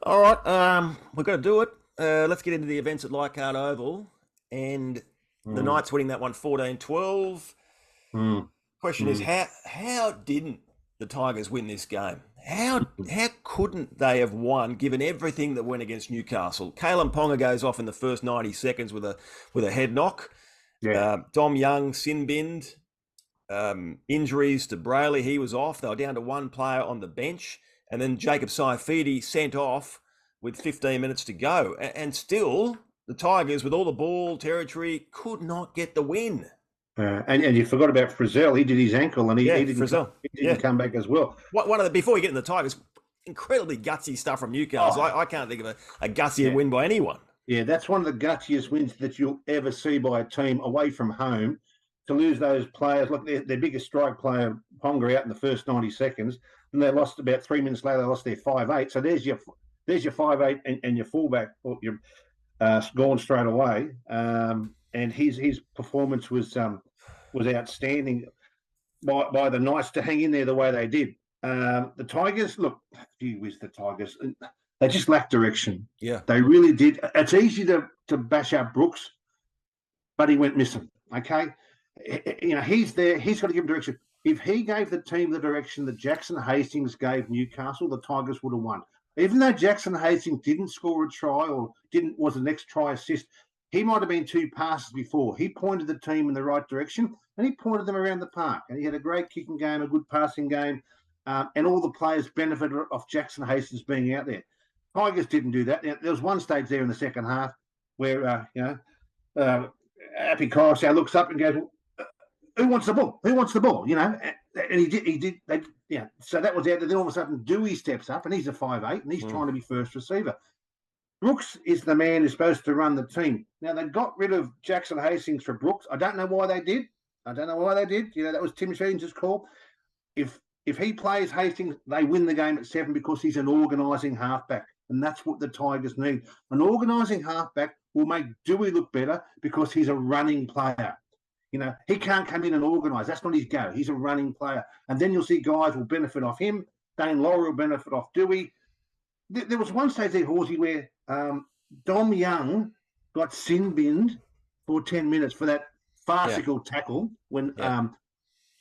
All right, we're going to do it. Let's get into the events at Leichhardt Oval. And the Mm, Knights winning that one 14-12. mm, Question is, mm, how didn't the Tigers win this game? How couldn't they have won given everything that went against Newcastle? Kalen Ponga goes off in the first 90 seconds with a head knock. yeah. Dom Young sin binned. Injuries to Brayley, he was off. They were down to one player on the bench, and then Jacob Saifidi sent off with 15 minutes to go. And still, the Tigers, with all the ball territory, could not get the win. And you forgot about Frizzell. He did his ankle, and Yeah, he didn't come, Frizzell. he didn't Yeah, come back as well. one of the before we get into the Tigers, incredibly gutsy stuff from Newcastle. Oh, I can't think of a gutsier yeah, win by anyone. yeah. That's one of the gutsiest wins that you'll ever see by a team away from home. To lose those players, look, their biggest strike player Ponga out in the first 90 seconds, and they lost about 3 minutes later. They lost their 5-8. So there's your 5-8 and your fullback, or your gone straight away. And his performance was outstanding by the Knights to hang in there the way they did. The Tigers, look, gee whiz, the Tigers, they just lack direction. Yeah, They really did. It's easy to bash up Brooks, but he went missing. Okay, he's there. He's got to give him direction. If he gave the team the direction that Jackson Hastings gave Newcastle, the Tigers would have won. Even though Jackson Hastings didn't score a try or was the next try assist, he might have been two passes before. He pointed the team in the right direction and he pointed them around the park. And he had a great kicking game, a good passing game, and all the players benefited off Jackson Hastings being out there. Tigers didn't do that. Now, there was one stage there in the second half where Happy Coruscant looks up and goes, "Who wants the ball? Who wants the ball?" And he did. He did. So that was out there. Then all of a sudden, Dewey steps up, and he's a 5'8", and he's trying to be first receiver. Brooks is the man who's supposed to run the team. Now they got rid of Jackson Hastings for Brooks. I don't know why they did. That was Tim Sheens' call. If he plays Hastings, they win the game at 7 because he's an organising halfback. And that's what the Tigers need. An organising halfback will make Dewey look better because he's a running player. He can't come in and organise. That's not his go. He's a running player. And then you'll see guys will benefit off him. Dane Laurie will benefit off Dewey. There was one stage there, Horsey, where Dom Young got sin binned for 10 minutes for that yeah, farcical tackle when yeah.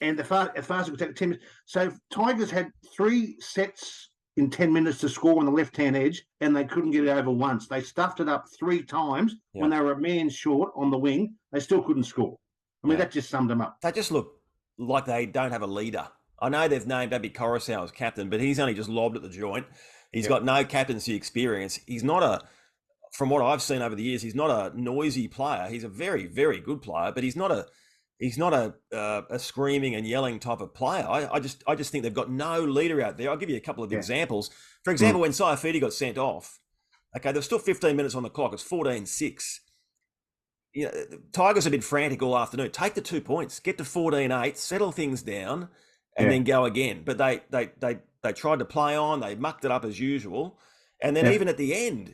and the farcical tackle 10 minutes. So Tigers had 3 sets in 10 minutes to score on the left-hand edge, and they couldn't get it over once. They stuffed it up 3 times Yeah. when they were a man short on the wing. They still couldn't score. I mean, Yeah. that just summed them up. They just look like they don't have a leader. I know they've named Abby Coruscant as captain, but he's only just lobbed at the joint. He's Yep. got no captaincy experience. He's not from what I've seen over the years, he's not a noisy player. He's a very, very good player, but he's not a screaming and yelling type of player. I just think they've got no leader out there. I'll give you a couple of Yeah. examples. For Mm. example, when Saifidi got sent off, okay, there's still 15 minutes on the clock. It's 14-6. The Tigers have been frantic all afternoon. Take the 2 points, get to 14-8, settle things down, and Yeah. then go again. But they tried to play on. They mucked it up as usual. And then Yeah. even at the end,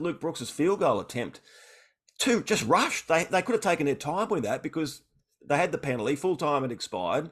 Luke Brooks's field goal attempt, just rushed. They could have taken their time with that because they had the penalty. Full time had expired.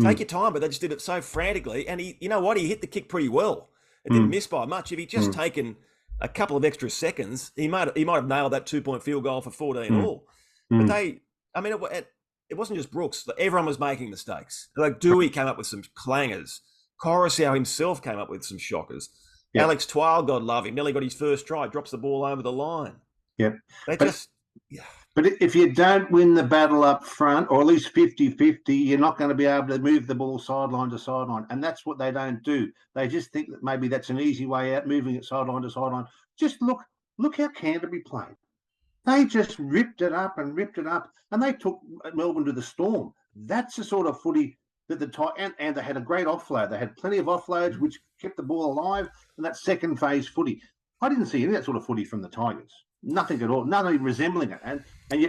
Take Mm. your time, but they just did it so frantically. And you know what? He hit the kick pretty well. It didn't Mm. miss by much. If he'd just Mm. taken a couple of extra seconds, he might have nailed that 2 point field goal for 14 Mm. all. But Mm. it wasn't just Brooks. Everyone was making mistakes. Like Dewey came up with some clangers. Coruscant himself came up with some shockers. Yeah. Alex Twile, God love him, nearly got his first try, drops the ball over the line. Yeah. They But just, yeah, But if you don't win the battle up front, or at least 50-50, you're not going to be able to move the ball sideline to sideline. And that's what they don't do. They just think that maybe that's an easy way out, moving it sideline to sideline. Just look how Canterbury played. They just ripped it up, and they took Melbourne to the storm. That's the sort of footy that and they had a great offload. They had plenty of offloads, which kept the ball alive, and that second phase footy. I didn't see any of that sort of footy from the Tigers. Nothing at all. Nothing resembling it. And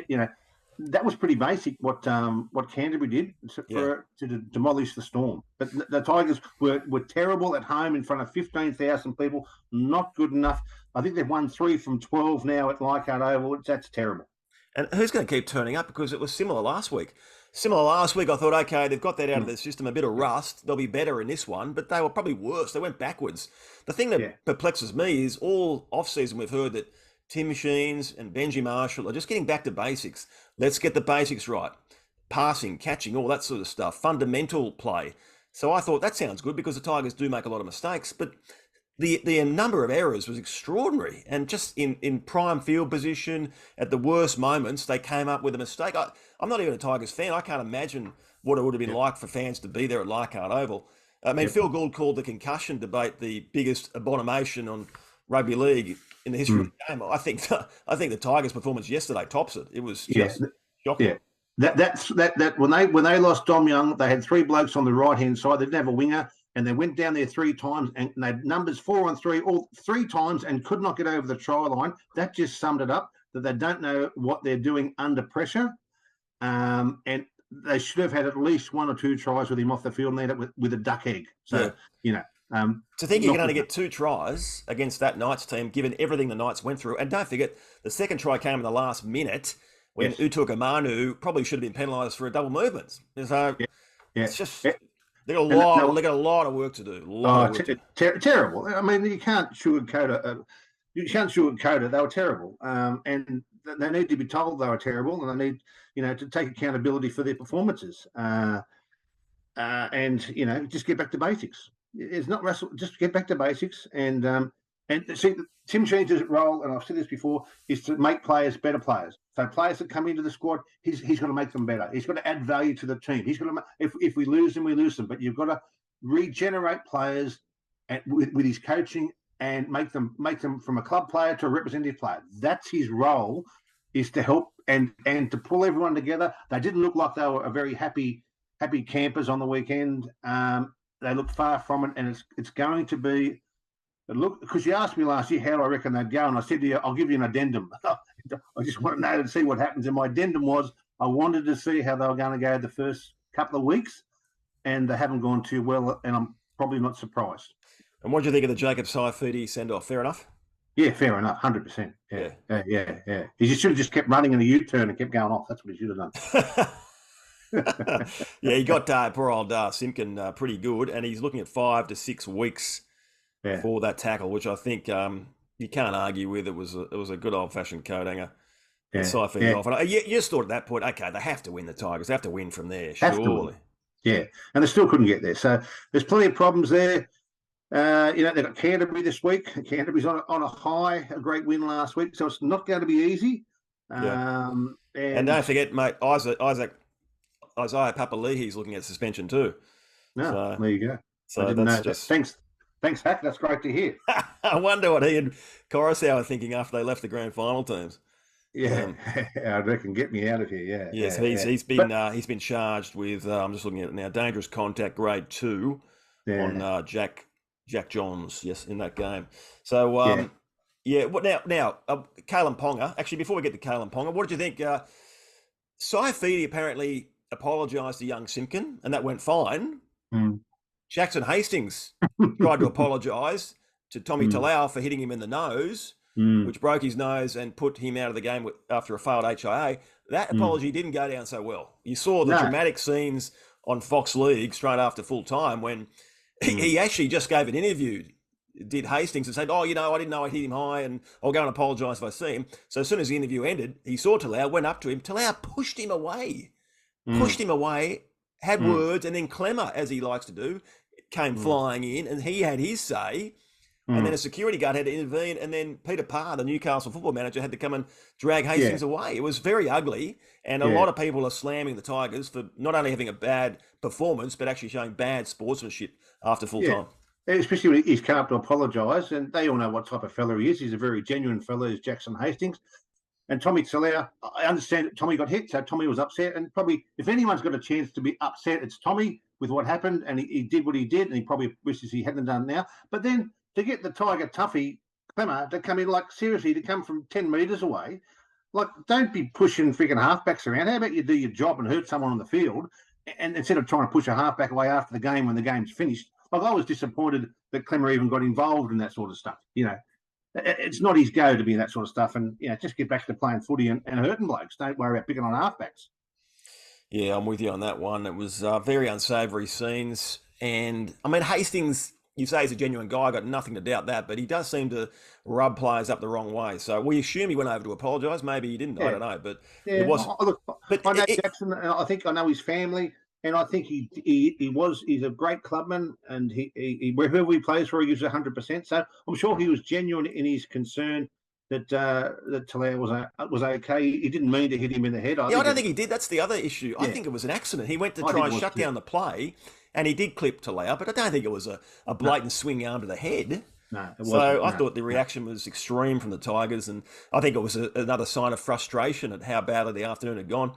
yet, that was pretty basic what Canterbury did yeah. to demolish the Storm. But the Tigers were terrible at home in front of 15,000 people. Not good enough. I think they've won 3 from 12 now at Leichhardt Oval. That's terrible. And who's going to keep turning up? Because it was similar last week. Similar last week, I thought, okay, they've got that out of their system, a bit of rust. They'll be better in this one, but they were probably worse. They went backwards. The thing Yeah, that perplexes me is all off-season we've heard that Tim Machines and Benji Marshall are just getting back to basics. Let's get the basics right. Passing, catching, all that sort of stuff, fundamental play. So I thought that sounds good because the Tigers do make a lot of mistakes, but the number of errors was extraordinary, and just in prime field position at the worst moments they came up with a mistake. I'm not even a Tigers fan. I can't imagine what it would have been like for fans to be there at Leichhardt Oval. I mean, Phil Gould called the concussion debate the biggest abomination on rugby league in the history of the game. I think the Tigers' performance yesterday tops it. It was just shocking. Yeah. That when they lost Dom Young, they had three blokes on the right hand side. They didn't have a winger, and they went down there three times, and they had numbers 4 on 3 all 3 times, and could not get over the try line. That just summed it up, that they don't know what they're doing under pressure, and they should have had at least 1 or 2 tries with him off the field and ended up with a duck egg. So to think you can only get 2 tries against that Knights team, given everything the Knights went through, and don't forget the second try came in the last minute, when Utuka Manu probably should have been penalised for a double movement. So it's just they got a lot of work to do. Terrible. I mean, you can't sugarcoat it. They were terrible, and they need to be told they were terrible, and they need to take accountability for their performances, and just get back to basics. It's not wrestle. Just get back to basics, and see, Tim Sheens' role, and I've said this before, is to make players better players. So players that come into the squad, he's got to make them better. He's got to add value to the team. He's got to if we lose them, we lose them. But you've got to regenerate players with his coaching and make them from a club player to a representative player. That's his role, is to help and to pull everyone together. They didn't look like they were a very happy campers on the weekend. They looked far from it, and it's going to be. Look, because you asked me last year how I reckon they'd go, and I said to you, I'll give you an addendum. I just want to know to see what happens. And my addendum was I wanted to see how they were going to go the first couple of weeks, and they haven't gone too well, and I'm probably not surprised. And what do you think of the Jacob Saifidi send-off? Fair enough? Yeah, fair enough, 100%. Yeah. He should have just kept running in a U-turn and kept going off. That's what he should have done. Yeah, he got poor old Simpkin pretty good, and he's looking at 5 to 6 weeks for that tackle, which I think you can't argue with. It was a good old-fashioned coat hanger. Saifidi off. And you just thought at that point, okay, they have to win the Tigers. They have to win from there, surely. Yeah, and they still couldn't get there. So there's plenty of problems there. They've got Canterbury this week. Canterbury's on a high, a great win last week, so it's not going to be easy. And don't forget, mate, Isaiah Papali'i's looking at suspension too. No, there you go. So I didn't know. Thanks, Hack. That's great to hear. I wonder what he and Coruscant were thinking after they left the grand final teams. Yeah, I reckon get me out of here. Yes, he's been charged with. I'm just looking at it now. Dangerous contact, grade 2, on Jack Johns. Yes, in that game. So What now? Kalen Ponga. Actually, before we get to Kalen Ponga, what did you think? Saifidi apparently apologised to young Simpkin, and that went fine. Jackson Hastings tried to apologise to Tommy Talau for hitting him in the nose, which broke his nose and put him out of the game after a failed HIA. That apology didn't go down so well. You saw the dramatic scenes on Fox League straight after full time when he actually just gave an interview, did Hastings, and said, I didn't know I hit him high, and I'll go and apologise if I see him. So as soon as the interview ended, he saw Talau, went up to him. Talau pushed him away, had words, and then Clemmer, as he likes to do, came flying in, and he had his say, and then a security guard had to intervene, and then Peter Parr, the Newcastle football manager, had to come and drag Hastings away. It was very ugly, and a lot of people are slamming the Tigers for not only having a bad performance, but actually showing bad sportsmanship after full time. Especially when he's come up to apologise, and they all know what type of fella he is. He's a very genuine fella, is Jackson Hastings. And Tommy Talau, I understand that Tommy got hit, so Tommy was upset. And probably, if anyone's got a chance to be upset, it's Tommy with what happened. And he did what he did, and he probably wishes he hadn't done now. But then to get the Tiger toughie, Clemmer, to come in, seriously, to come from 10 metres away, don't be pushing freaking halfbacks around. How about you do your job and hurt someone on the field, and instead of trying to push a halfback away after the game when the game's finished? I was disappointed that Clemmer even got involved in that sort of stuff. It's not his go to be in that sort of stuff, and just get back to playing footy and hurting blokes. Don't worry about picking on halfbacks. Yeah, I'm with you on that one. It was very unsavoury scenes. And, I mean, Hastings, you say he's a genuine guy. I got nothing to doubt that. But he does seem to rub players up the wrong way. So we assume he went over to apologise. Maybe he didn't. I Yeah, don't know. But it yeah. was. Look, But I know Jackson. I think I know his family, and I think he's a great clubman, and he wherever he plays for, he gives 100%. So I'm sure he was genuine in his concern that Talau was okay. He didn't mean to hit him in the head. I yeah, I think don't it, think he did. That's the other issue. I yeah, think it was an accident. He went to I try think it and was shut too. down the play, and he did clip Talau, but I don't think it was a No, blatant swing arm to the head. no, it wasn't. So I No, thought the no. reaction was extreme from the Tigers, and I think it was another sign of frustration at how badly the afternoon had gone.